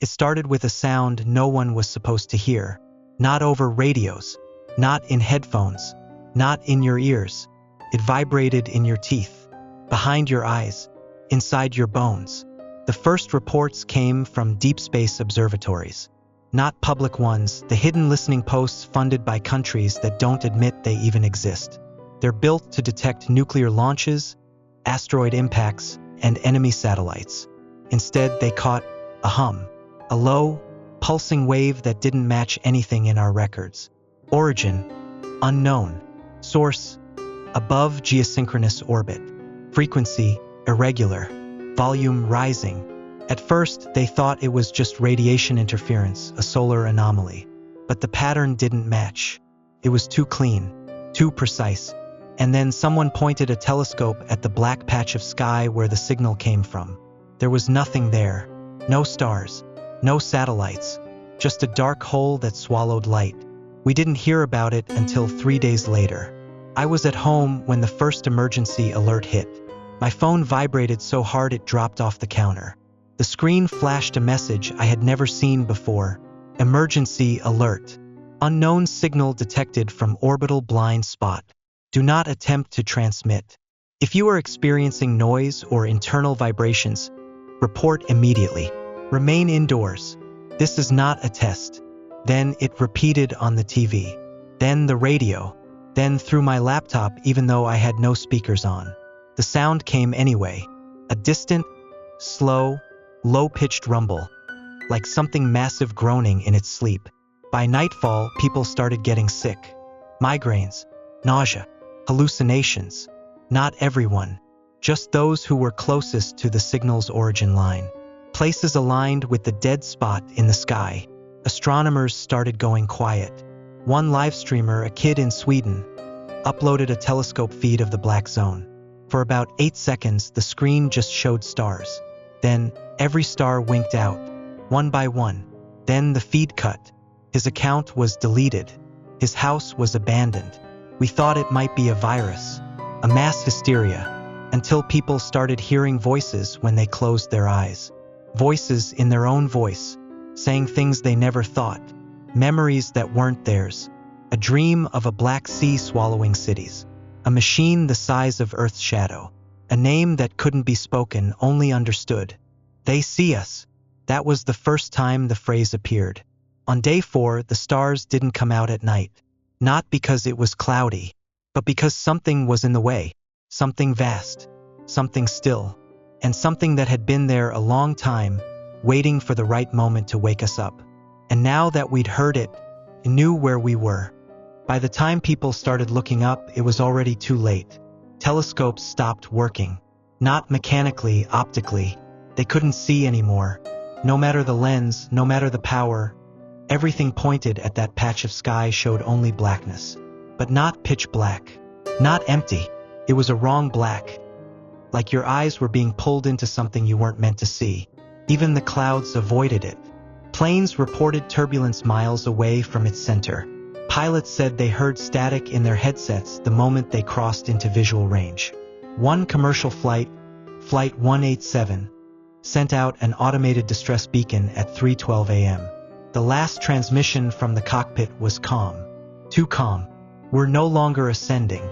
It started with a sound no one was supposed to hear. Not over radios, not in headphones, not in your ears. It vibrated in your teeth, behind your eyes, inside your bones. The first reports came from deep space observatories. Not public ones, the hidden listening posts funded by countries that don't admit they even exist. They're built to detect nuclear launches, asteroid impacts, and enemy satellites. Instead, they caught a hum, a low, pulsing wave that didn't match anything in our records. Origin, unknown. Source, above geosynchronous orbit. Frequency, irregular. Volume, rising. At first, they thought it was just radiation interference, a solar anomaly. But the pattern didn't match. It was too clean, too precise. And then someone pointed a telescope at the black patch of sky where the signal came from. There was nothing there. No stars, no satellites, just a dark hole that swallowed light. We didn't hear about it until 3 days later. I was at home when the first emergency alert hit. My phone vibrated so hard it dropped off the counter. The screen flashed a message I had never seen before. Emergency alert. Unknown signal detected from orbital blind spot. Do not attempt to transmit. If you are experiencing noise or internal vibrations, report immediately. Remain indoors. This is not a test. Then it repeated on the TV. Then the radio. Then through my laptop even though I had no speakers on. The sound came anyway. A distant, slow, low-pitched rumble. Like something massive groaning in its sleep. By nightfall, people started getting sick. Migraines, nausea, hallucinations. Not everyone. Just those who were closest to the signal's origin line. Places aligned with the dead spot in the sky. Astronomers started going quiet. One live streamer, a kid in Sweden, uploaded a telescope feed of the black zone. For about 8 seconds, the screen just showed stars. Then, every star winked out, one by one. Then the feed cut. His account was deleted. His house was abandoned. We thought it might be a virus, a mass hysteria, until people started hearing voices when they closed their eyes. Voices in their own voice, saying things they never thought, memories that weren't theirs, a dream of a black sea swallowing cities, a machine the size of Earth's shadow, a name that couldn't be spoken, only understood. They see us. That was the first time the phrase appeared. On day 4, the stars didn't come out at night, not because it was cloudy, but because something was in the way, something vast, something still, and something that had been there a long time, waiting for the right moment to wake us up. And now that we'd heard it, knew where we were. By the time people started looking up, it was already too late. Telescopes stopped working. Not mechanically, optically. They couldn't see anymore. No matter the lens, no matter the power, everything pointed at that patch of sky showed only blackness. But not pitch black. Not empty. It was a wrong black. Like your eyes were being pulled into something you weren't meant to see. Even the clouds avoided it. Planes reported turbulence miles away from its center. Pilots said they heard static in their headsets the moment they crossed into visual range. One commercial flight, Flight 187, sent out an automated distress beacon at 3:12 a.m. The last transmission from the cockpit was calm. Too calm. We're no longer ascending.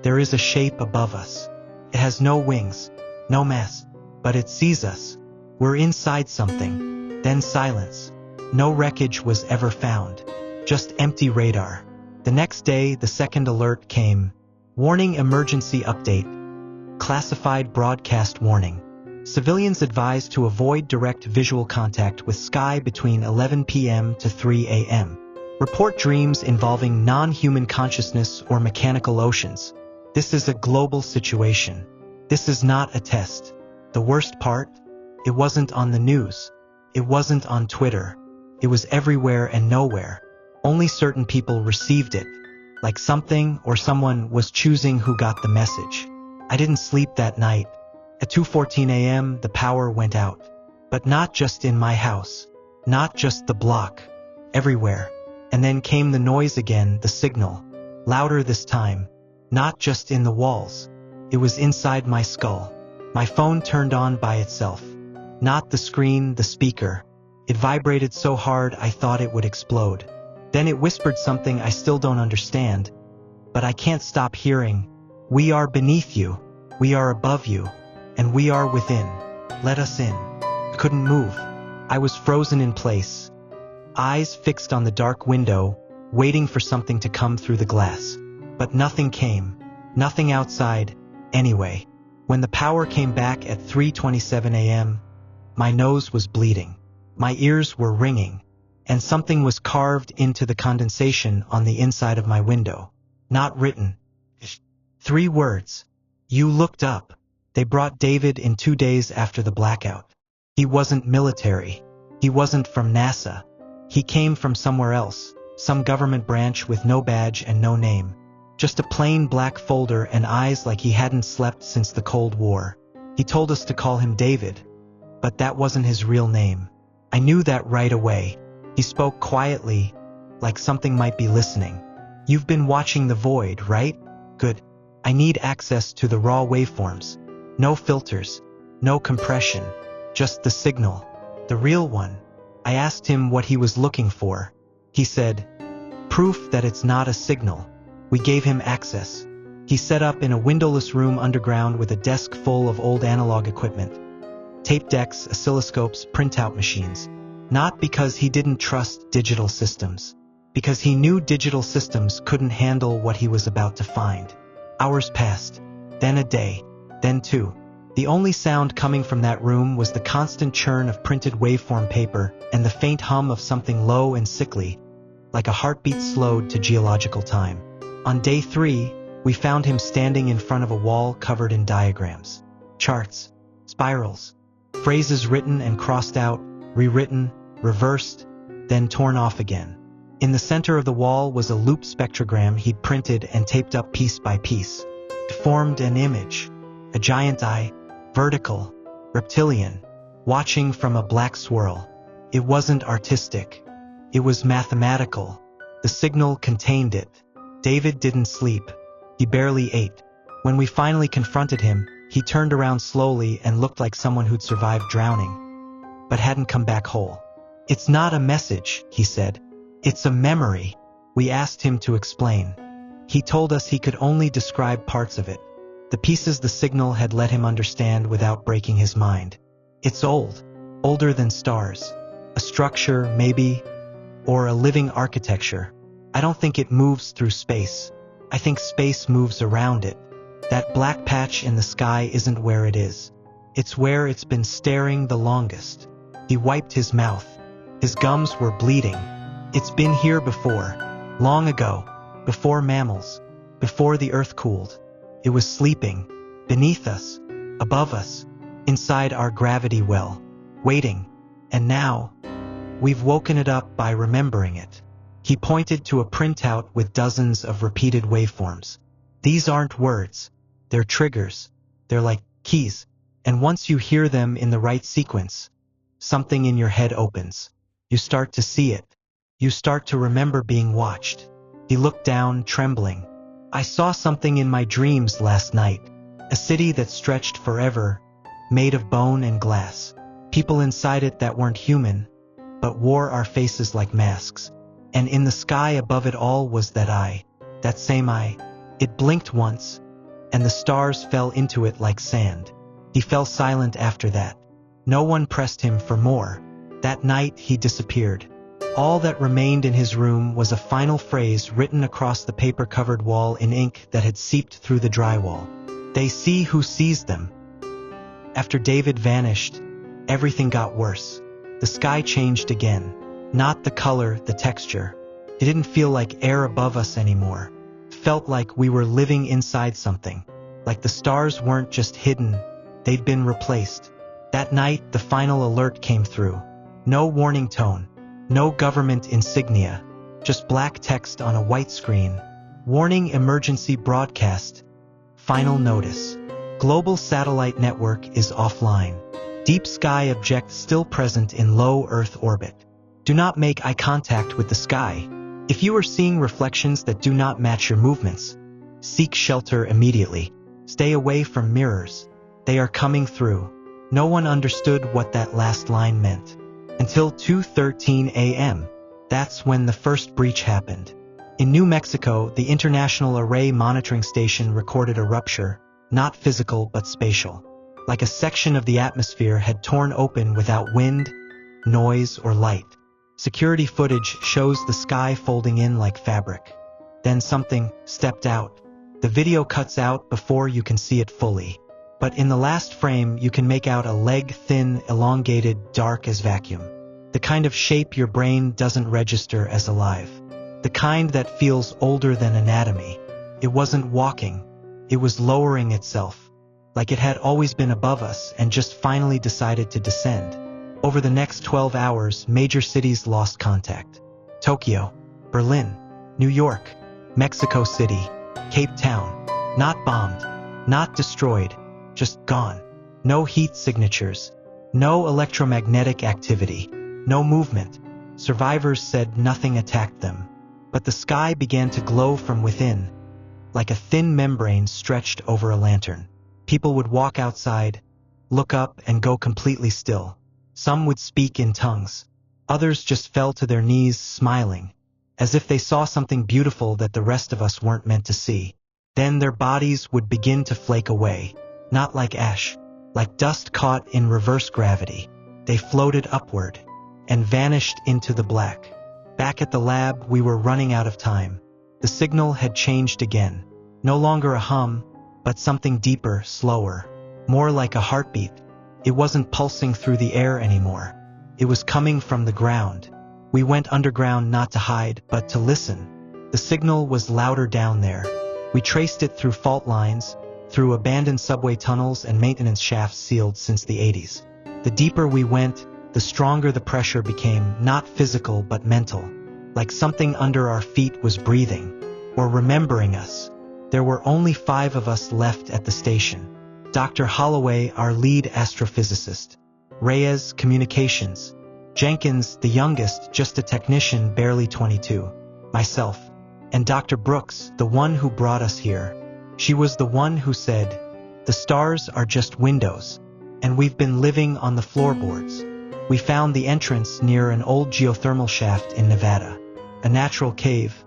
There is a shape above us. It has no wings, no mast, but it sees us. We're inside something. Then silence. No wreckage was ever found. Just empty radar. The next day, the second alert came. Warning, emergency update. Classified broadcast warning. Civilians advised to avoid direct visual contact with sky between 11 p.m. to 3 a.m. Report dreams involving non-human consciousness or mechanical oceans. This is a global situation. This is not a test. The worst part? It wasn't on the news. It wasn't on Twitter. It was everywhere and nowhere. Only certain people received it. Like something or someone was choosing who got the message. I didn't sleep that night. At 2:14 a.m., the power went out. But not just in my house. Not just the block. Everywhere. And then came the noise again, the signal. Louder this time. Not just in the walls. It was inside my skull. My phone turned on by itself. Not the screen, the speaker. It vibrated so hard I thought it would explode. Then it whispered something I still don't understand, but I can't stop hearing. We are beneath you, we are above you, and we are within. Let us in. I couldn't move. I was frozen in place, eyes fixed on the dark window, waiting for something to come through the glass. But nothing came. Nothing outside, anyway. When the power came back at 3:27 a.m., my nose was bleeding. My ears were ringing, and something was carved into the condensation on the inside of my window. Not written. 3 words. You looked up. They brought David in 2 days after the blackout. He wasn't military. He wasn't from NASA. He came from somewhere else, some government branch with no badge and no name. Just a plain black folder and eyes like he hadn't slept since the Cold War. He told us to call him David, but that wasn't his real name. I knew that right away. He spoke quietly, like something might be listening. You've been watching The Void, right? Good. I need access to the raw waveforms. No filters, no compression, just the signal, the real one. I asked him what he was looking for. He said, proof that it's not a signal. We gave him access. He set up in a windowless room underground with a desk full of old analog equipment. Tape decks, oscilloscopes, printout machines. Not because he didn't trust digital systems. Because he knew digital systems couldn't handle what he was about to find. Hours passed. Then a day. Then 2. The only sound coming from that room was the constant churn of printed waveform paper and the faint hum of something low and sickly, like a heartbeat slowed to geological time. On day 3, we found him standing in front of a wall covered in diagrams, charts, spirals, phrases written and crossed out, rewritten, reversed, then torn off again. In the center of the wall was a loop spectrogram he'd printed and taped up piece by piece. It formed an image, a giant eye, vertical, reptilian, watching from a black swirl. It wasn't artistic. It was mathematical. The signal contained it. David didn't sleep. He barely ate. When we finally confronted him, he turned around slowly and looked like someone who'd survived drowning, but hadn't come back whole. It's not a message, he said. It's a memory. We asked him to explain. He told us he could only describe parts of it. The pieces the signal had let him understand without breaking his mind. It's old. Older than stars. A structure, maybe, or a living architecture. I don't think it moves through space. I think space moves around it. That black patch in the sky isn't where it is. It's where it's been staring the longest. He wiped his mouth. His gums were bleeding. It's been here before. Long ago. Before mammals. Before the earth cooled. It was sleeping. Beneath us. Above us. Inside our gravity well. Waiting. And now, we've woken it up by remembering it. He pointed to a printout with dozens of repeated waveforms. These aren't words. They're triggers. They're like keys. And once you hear them in the right sequence, something in your head opens. You start to see it. You start to remember being watched. He looked down, trembling. I saw something in my dreams last night. A city that stretched forever, made of bone and glass. People inside it that weren't human, but wore our faces like masks. And in the sky above it all was that eye. That same eye. It blinked once, and the stars fell into it like sand. He fell silent after that. No one pressed him for more. That night he disappeared. All that remained in his room was a final phrase written across the paper-covered wall in ink that had seeped through the drywall. They see who sees them. After David vanished, everything got worse. The sky changed again. Not the color, the texture. It didn't feel like air above us anymore. It felt like we were living inside something. Like the stars weren't just hidden, they'd been replaced. That night, the final alert came through. No warning tone. No government insignia. Just black text on a white screen. Warning, emergency broadcast. Final notice. Global satellite network is offline. Deep sky object still present in low Earth orbit. Do not make eye contact with the sky. If you are seeing reflections that do not match your movements, seek shelter immediately. Stay away from mirrors. They are coming through. No one understood what that last line meant. Until 2:13 a.m. That's when the first breach happened. In New Mexico, the International Array Monitoring Station recorded a rupture, not physical but spatial. Like a section of the atmosphere had torn open without wind, noise, or light. Security footage shows the sky folding in like fabric. Then something stepped out. The video cuts out before you can see it fully. But in the last frame, you can make out a leg, thin, elongated, dark as vacuum. The kind of shape your brain doesn't register as alive. The kind that feels older than anatomy. It wasn't walking. It was lowering itself. Like it had always been above us and just finally decided to descend. Over the next 12 hours, major cities lost contact. Tokyo, Berlin, New York, Mexico City, Cape Town. Not bombed, not destroyed, just gone. No heat signatures, no electromagnetic activity, no movement. Survivors said nothing attacked them. But the sky began to glow from within, like a thin membrane stretched over a lantern. People would walk outside, look up, and go completely still. Some would speak in tongues. Others just fell to their knees smiling, as if they saw something beautiful that the rest of us weren't meant to see. Then their bodies would begin to flake away, not like ash, like dust caught in reverse gravity. They floated upward and vanished into the black. Back at the lab, we were running out of time. The signal had changed again. No longer a hum, but something deeper, slower, more like a heartbeat. It wasn't pulsing through the air anymore. It was coming from the ground. We went underground not to hide, but to listen. The signal was louder down there. We traced it through fault lines, through abandoned subway tunnels and maintenance shafts sealed since the 80s. The deeper we went, the stronger the pressure became, not physical but mental. Like something under our feet was breathing, or remembering us. There were only 5 of us left at the station. Dr. Holloway, our lead astrophysicist. Reyes, communications. Jenkins, the youngest, just a technician, barely 22. Myself. And Dr. Brooks, the one who brought us here. She was the one who said, "The stars are just windows, and we've been living on the floorboards." We found the entrance near an old geothermal shaft in Nevada. A natural cave,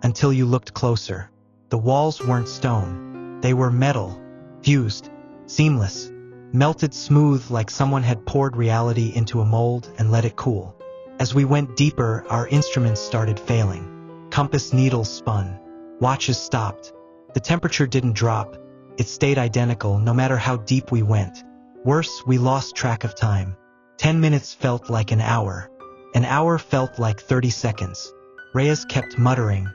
until you looked closer. The walls weren't stone. They were metal, fused, seamless, melted smooth like someone had poured reality into a mold and let it cool. As we went deeper, our instruments started failing. Compass needles spun. Watches stopped. The temperature didn't drop. It stayed identical no matter how deep we went. Worse, we lost track of time. 10 minutes felt like an hour. An hour felt like 30 seconds. Reyes kept muttering,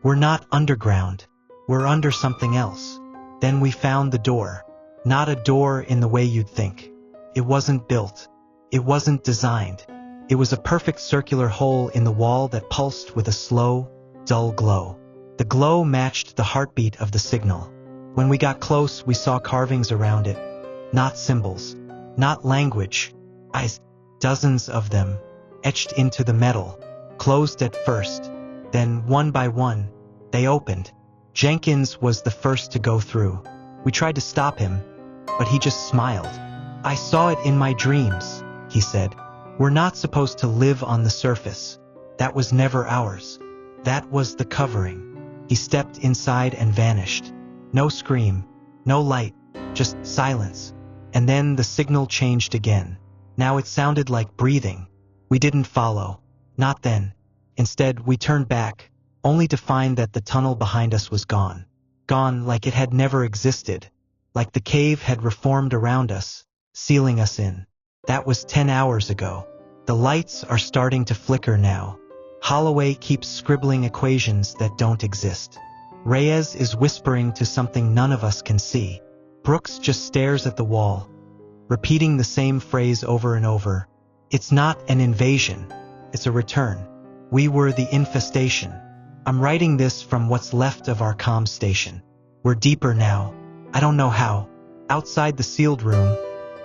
"We're not underground. We're under something else." Then we found the door. Not a door in the way you'd think. It wasn't built. It wasn't designed. It was a perfect circular hole in the wall that pulsed with a slow, dull glow. The glow matched the heartbeat of the signal. When we got close, we saw carvings around it. Not symbols. Not language. Eyes. Dozens of them. Etched into the metal. Closed at first. Then, one by one, they opened. Jenkins was the first to go through. We tried to stop him, but he just smiled. "I saw it in my dreams," he said. "We're not supposed to live on the surface. That was never ours. That was the covering." He stepped inside and vanished. No scream, no light, just silence. And then the signal changed again. Now it sounded like breathing. We didn't follow. Not then. Instead, we turned back, only to find that the tunnel behind us was gone. Gone like it had never existed. Like the cave had reformed around us, sealing us in. That was 10 hours ago. The lights are starting to flicker now. Holloway keeps scribbling equations that don't exist. Reyes is whispering to something none of us can see. Brooks just stares at the wall, repeating the same phrase over and over. It's not an invasion. It's a return. We were the infestation. I'm writing this from what's left of our comm station. We're deeper now. I don't know how. Outside the sealed room,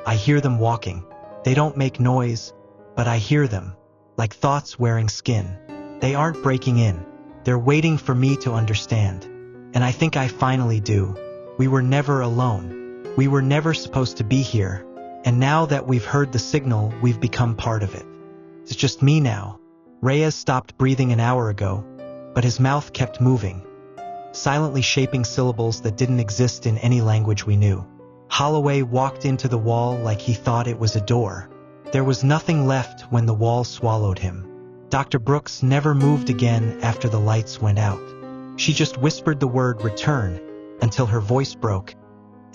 I hear them walking. They don't make noise, but I hear them, like thoughts wearing skin. They aren't breaking in. They're waiting for me to understand. And I think I finally do. We were never alone. We were never supposed to be here. And now that we've heard the signal, we've become part of it. It's just me now. Reyes stopped breathing an hour ago, but his mouth kept moving, silently shaping syllables that didn't exist in any language we knew. Holloway walked into the wall like he thought it was a door. There was nothing left when the wall swallowed him. Dr. Brooks never moved again after the lights went out. She just whispered the word return until her voice broke,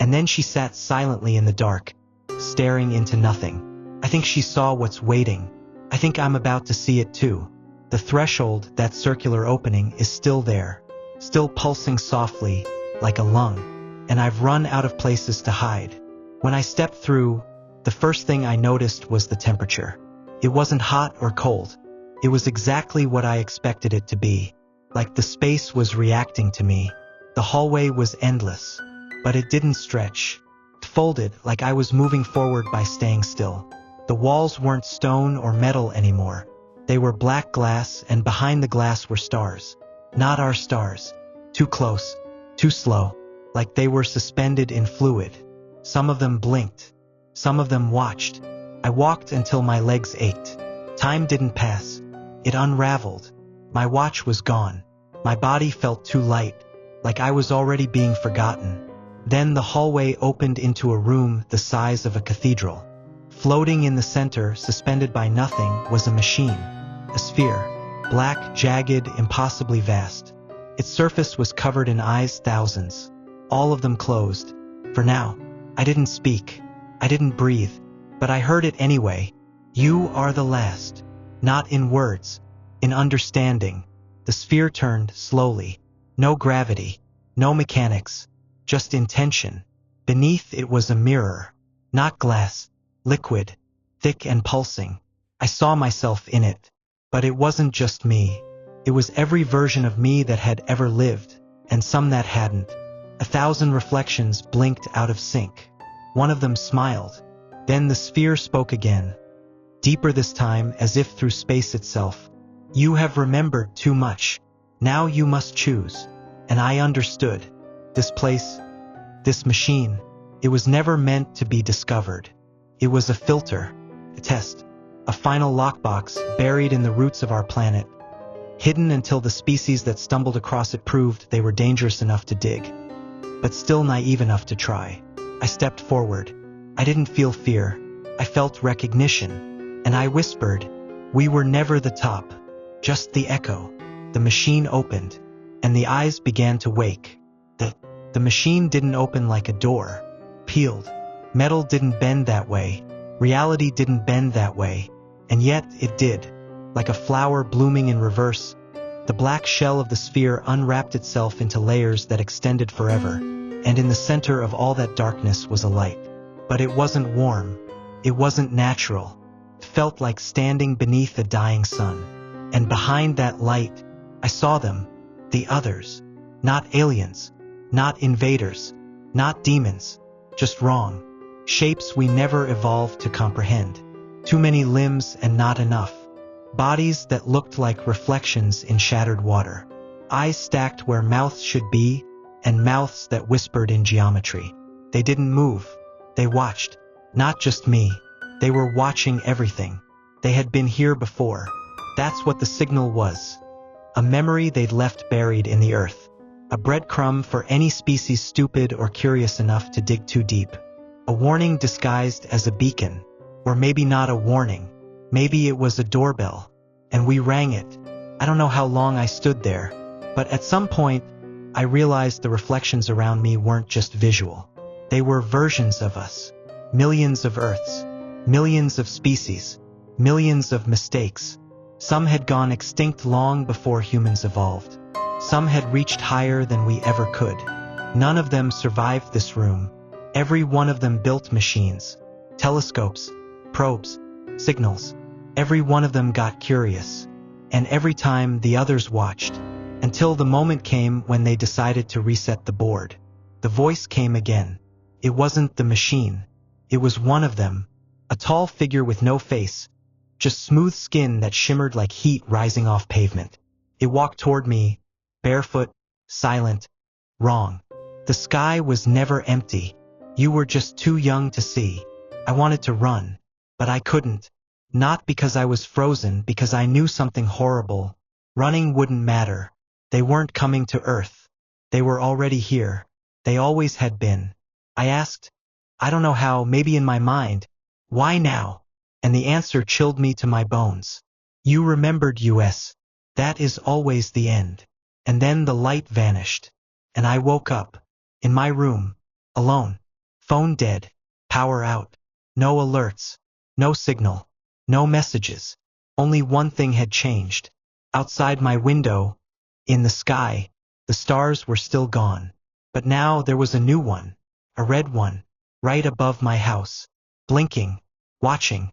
and then she sat silently in the dark, staring into nothing. I think she saw what's waiting. I think I'm about to see it too. The threshold, that circular opening, is still there, still pulsing softly, like a lung, and I've run out of places to hide. When I stepped through, the first thing I noticed was the temperature. It wasn't hot or cold. It was exactly what I expected it to be, like the space was reacting to me. The hallway was endless, but it didn't stretch. It folded like I was moving forward by staying still. The walls weren't stone or metal anymore. They were black glass, and behind the glass were stars. Not our stars. Too close, too slow, like they were suspended in fluid. Some of them blinked. Some of them watched. I walked until my legs ached. Time didn't pass. It unraveled. My watch was gone. My body felt too light, like I was already being forgotten. Then the hallway opened into a room the size of a cathedral. Floating in the center, suspended by nothing, was a machine. A sphere. Black, jagged, impossibly vast. Its surface was covered in eyes, thousands. All of them closed. For now. I didn't speak. I didn't breathe. But I heard it anyway. You are the last. Not in words. In understanding. The sphere turned slowly. No gravity. No mechanics. Just intention. Beneath it was a mirror. Not glass. Liquid. Thick and pulsing. I saw myself in it. But it wasn't just me. It was every version of me that had ever lived, and some that hadn't. 1,000 reflections blinked out of sync. One of them smiled. Then the sphere spoke again. Deeper this time, as if through space itself. You have remembered too much. Now you must choose. And I understood. This place, this machine, it was never meant to be discovered. It was a filter, a test, a final lockbox buried in the roots of our planet, hidden until the species that stumbled across it proved they were dangerous enough to dig, but still naive enough to try. I stepped forward. I didn't feel fear. I felt recognition. And I whispered, we were never the top, just the echo. The machine opened, and the eyes began to wake. The machine didn't open like a door, peeled. Metal didn't bend that way. Reality didn't bend that way. And yet it did. Like a flower blooming in reverse, the black shell of the sphere unwrapped itself into layers that extended forever. And in the center of all that darkness was a light. But it wasn't warm. It wasn't natural. It felt like standing beneath a dying sun. And behind that light, I saw them. The others. Not aliens. Not invaders. Not demons. Just wrong. Shapes we never evolved to comprehend. Too many limbs and not enough. Bodies that looked like reflections in shattered water. Eyes stacked where mouths should be, and mouths that whispered in geometry. They didn't move. They watched. Not just me. They were watching everything. They had been here before. That's what the signal was. A memory they'd left buried in the earth. A breadcrumb for any species stupid or curious enough to dig too deep. A warning disguised as a beacon. Or maybe not a warning. Maybe it was a doorbell. And we rang it. I don't know how long I stood there, but at some point, I realized the reflections around me weren't just visual. They were versions of us. Millions of Earths. Millions of species. Millions of mistakes. Some had gone extinct long before humans evolved. Some had reached higher than we ever could. None of them survived this room. Every one of them built machines, telescopes, probes, signals. Every one of them got curious. And every time the others watched, until the moment came when they decided to reset the board. The voice came again. It wasn't the machine. It was one of them. A tall figure with no face, just smooth skin that shimmered like heat rising off pavement. It walked toward me, barefoot, silent, wrong. The sky was never empty. You were just too young to see. I wanted to run, but I couldn't. Not because I was frozen, because I knew something horrible. Running wouldn't matter. They weren't coming to Earth. They were already here. They always had been. I asked, I don't know how, maybe in my mind, why now? And the answer chilled me to my bones. You remembered us. That is always the end. And then the light vanished. And I woke up. In my room. Alone. Phone dead. Power out. No alerts. No signal. No messages. Only one thing had changed. Outside my window, in the sky, the stars were still gone. But now there was a new one. A red one. Right above my house. Blinking. Watching.